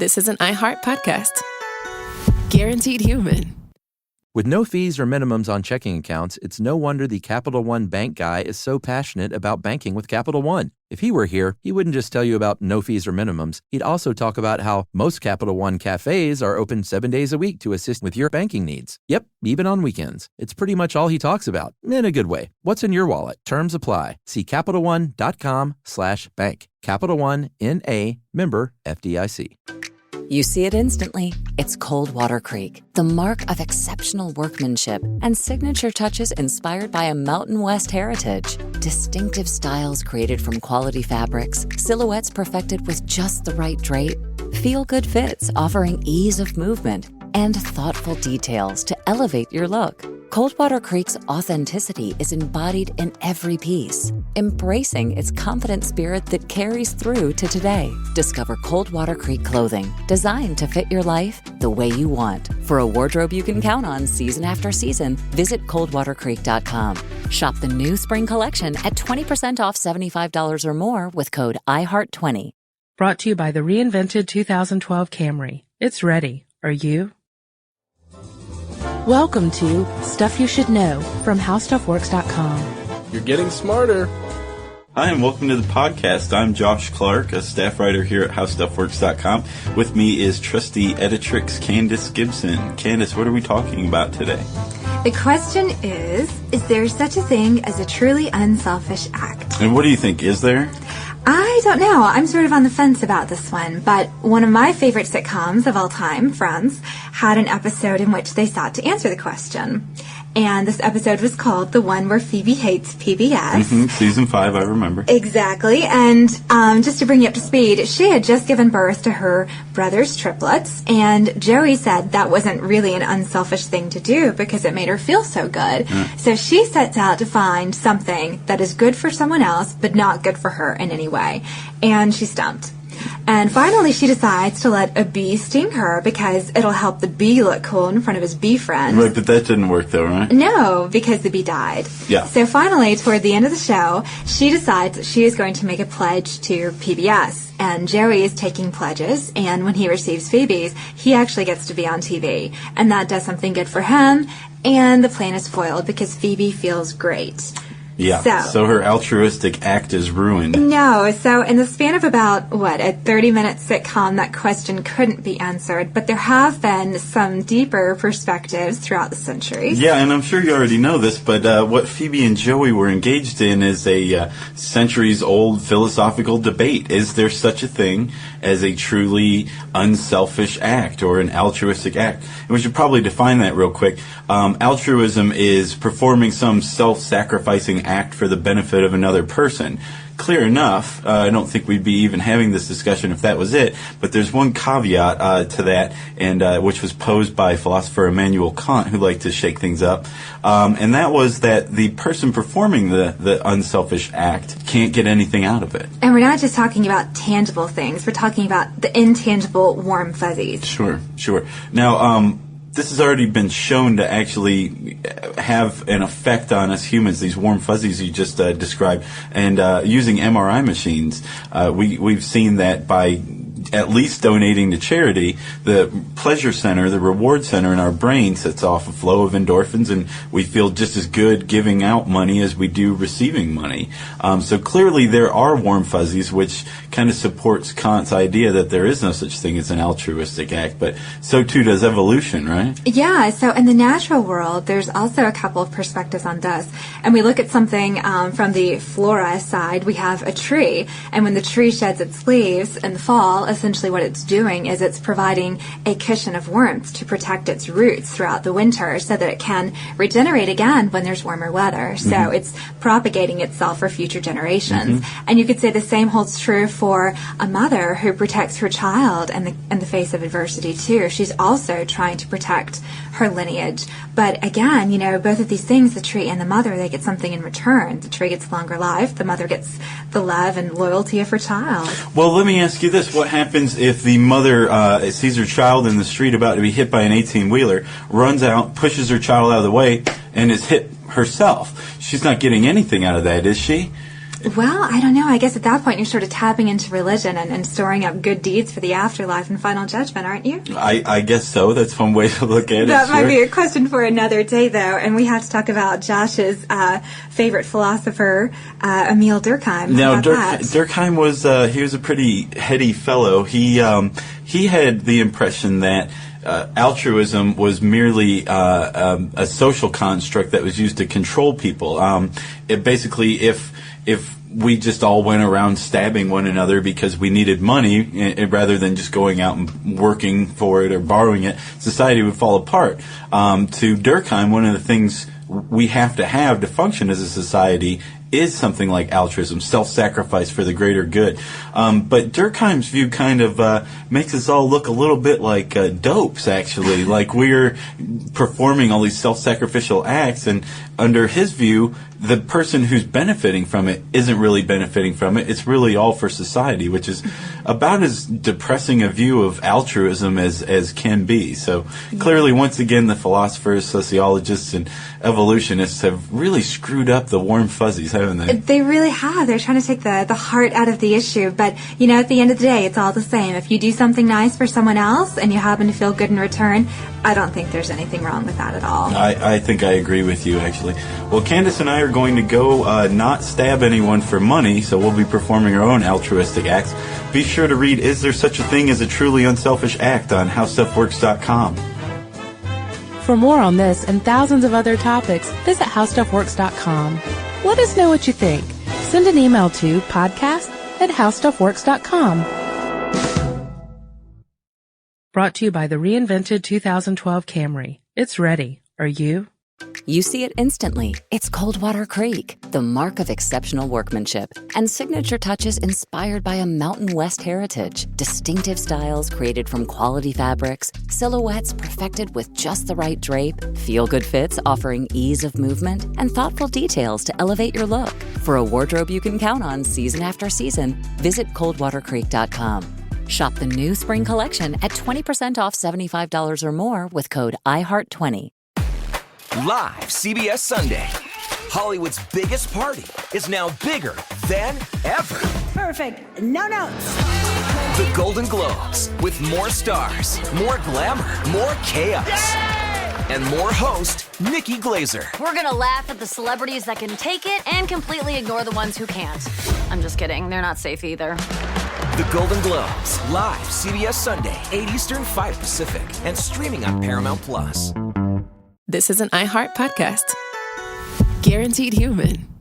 this is an iHeart podcast. Guaranteed human. With no fees or minimums on checking accounts, it's no wonder the Capital One bank guy is so passionate about banking with Capital One. If he were here, he wouldn't just tell you about no fees or minimums. He'd also talk about how most Capital One cafes are open 7 days a week to assist with your banking needs. Yep, even on weekends. It's pretty much all he talks about, in a good way. What's in your wallet? Terms apply. See CapitalOne.com/bank. Capital One, N.A., member FDIC. You see it instantly. It's Coldwater Creek, the mark of exceptional workmanship and signature touches inspired by a Mountain West heritage. Distinctive styles created from quality fabrics, silhouettes perfected with just the right drape, feel-good fits offering ease of movement, and thoughtful details to elevate your look. Coldwater Creek's authenticity is embodied in every piece, embracing its confident spirit that carries through to today. Discover Coldwater Creek clothing, designed to fit your life the way you want. For a wardrobe you can count on season after season, visit coldwatercreek.com. Shop the new spring collection at 20% off $75 or more with code IHEART20. Brought to you by the reinvented 2012 Camry. It's ready. Are you? Welcome to Stuff You Should Know from HowStuffWorks.com. You're getting smarter. Hi, and welcome to the podcast. I'm Josh Clark, a staff writer here at HowStuffWorks.com. With me is trusty editrix Candace Gibson. Candace, what are we talking about today? The question is there such a thing as a truly unselfish act? And what do you think? Is there? I don't know. I'm sort of on the fence about this one, but one of my favorite sitcoms of all time, Friends, had an episode in which they sought to answer the question. And this episode was called The One Where Phoebe Hates PBS. Season 5, I remember. Exactly. And just to bring you up to speed, she had just given birth to her brother's triplets, and Joey said that wasn't really an unselfish thing to do because it made her feel so good. So she sets out to find something that is good for someone else but not good for her in any way. And she's stumped. And finally, she decides to let a bee sting her because it'll help the bee look cool in front of his bee friends. Right, but that didn't work though, right? No, because the bee died. Yeah. So finally, toward the end of the show, she decides that she is going to make a pledge to PBS. And Joey is taking pledges, and when he receives Phoebe's, he actually gets to be on TV. And that does something good for him, and the plan is foiled because Phoebe feels great. Yeah, so her altruistic act is ruined. No, so in the span of about, a 30-minute sitcom, that question couldn't be answered, but there have been some deeper perspectives throughout the centuries. Yeah, and I'm sure you already know this, but what Phoebe and Joey were engaged in is a centuries-old philosophical debate. Is there such a thing as a truly unselfish act or an altruistic act? And we should probably define that real quick. Altruism is performing some self-sacrificing act for the benefit of another person. Clear enough. I don't think we'd be even having this discussion if that was it. But there's one caveat to that, and which was posed by philosopher Immanuel Kant, who liked to shake things up. And that was that the person performing the unselfish act can't get anything out of it. And we're not just talking about tangible things. We're talking about the intangible warm fuzzies. Sure. Now, this has already been shown to actually have an effect on us humans, these warm fuzzies you just described. And using MRI machines, we've seen that by at least donating to charity, the pleasure center, the reward center in our brain sets off a flow of endorphins, and we feel just as good giving out money as we do receiving money. So clearly there are warm fuzzies, which kind of supports Kant's idea that there is no such thing as an altruistic act, but so too does evolution, right? Yeah, so in the natural world, there's also a couple of perspectives on this. And we look at something from the flora side. We have a tree, and when the tree sheds its leaves in the fall, essentially what it's doing is it's providing a cushion of warmth to protect its roots throughout the winter so that it can regenerate again when there's warmer weather. So it's propagating itself for future generations. And you could say the same holds true for a mother who protects her child in the face of adversity too. She's also trying to protect her lineage. But again, you know, both of these things, the tree and the mother, they get something in return. The tree gets longer life. The mother gets the love and loyalty of her child. Well, let me ask you this. What happens if the mother sees her child in the street about to be hit by an 18-wheeler, runs out, pushes her child out of the way, and is hit herself? She's not getting anything out of that, is she? Well, I don't know. I guess at that point you're sort of tapping into religion and storing up good deeds for the afterlife and final judgment, aren't you? I guess so. That's one way to look at it. That might be a question for another day, though. And we have to talk about Josh's favorite philosopher, Emil Durkheim. Now, Durkheim was he was a pretty heady fellow. He had the impression that altruism was merely a social construct that was used to control people. Basically, if we just all went around stabbing one another because we needed money rather than just going out and working for it or borrowing it, society would fall apart. To Durkheim, one of the things we have to function as a society is something like altruism, self-sacrifice for the greater good. But Durkheim's view kind of makes us all look a little bit like dopes, actually, like we're performing all these self-sacrificial acts, and under his view, the person who's benefiting from it isn't really benefiting from it. It's really all for society, which is about as depressing a view of altruism as can be. So clearly, once again, the philosophers, sociologists, and evolutionists have really screwed up the warm fuzzies, haven't they? They really have. They're trying to take the heart out of the issue. But, at the end of the day, it's all the same. If you do something nice for someone else and you happen to feel good in return, I don't think there's anything wrong with that at all. I think I agree with you, actually. Well, Candace and I are going to go not stab anyone for money, so we'll be performing our own altruistic acts. Be sure to read Is There Such a Thing as a Truly Unselfish Act on HowStuffWorks.com. For more on this and thousands of other topics, visit HowStuffWorks.com. Let us know what you think. Send an email to podcast@HowStuffWorks.com. Brought to you by the reinvented 2012 Camry. It's ready. Are you? You see it instantly. It's Coldwater Creek, the mark of exceptional workmanship and signature touches inspired by a Mountain West heritage. Distinctive styles created from quality fabrics, silhouettes perfected with just the right drape, feel-good fits offering ease of movement, and thoughtful details to elevate your look. For a wardrobe you can count on season after season, visit coldwatercreek.com. Shop the new spring collection at 20% off $75 or more with code IHEART20. Live CBS Sunday. Hollywood's biggest party is now bigger than ever. Perfect. No notes. The Golden Globes, with more stars, more glamour, more chaos, and more host Nikki Glazer. We're gonna laugh at the celebrities that can take it and completely ignore the ones who can't. I'm just kidding. They're not safe either. The Golden Globes, live CBS Sunday, 8 Eastern, 5 Pacific, and streaming on Paramount+. This is an iHeart podcast. Guaranteed human.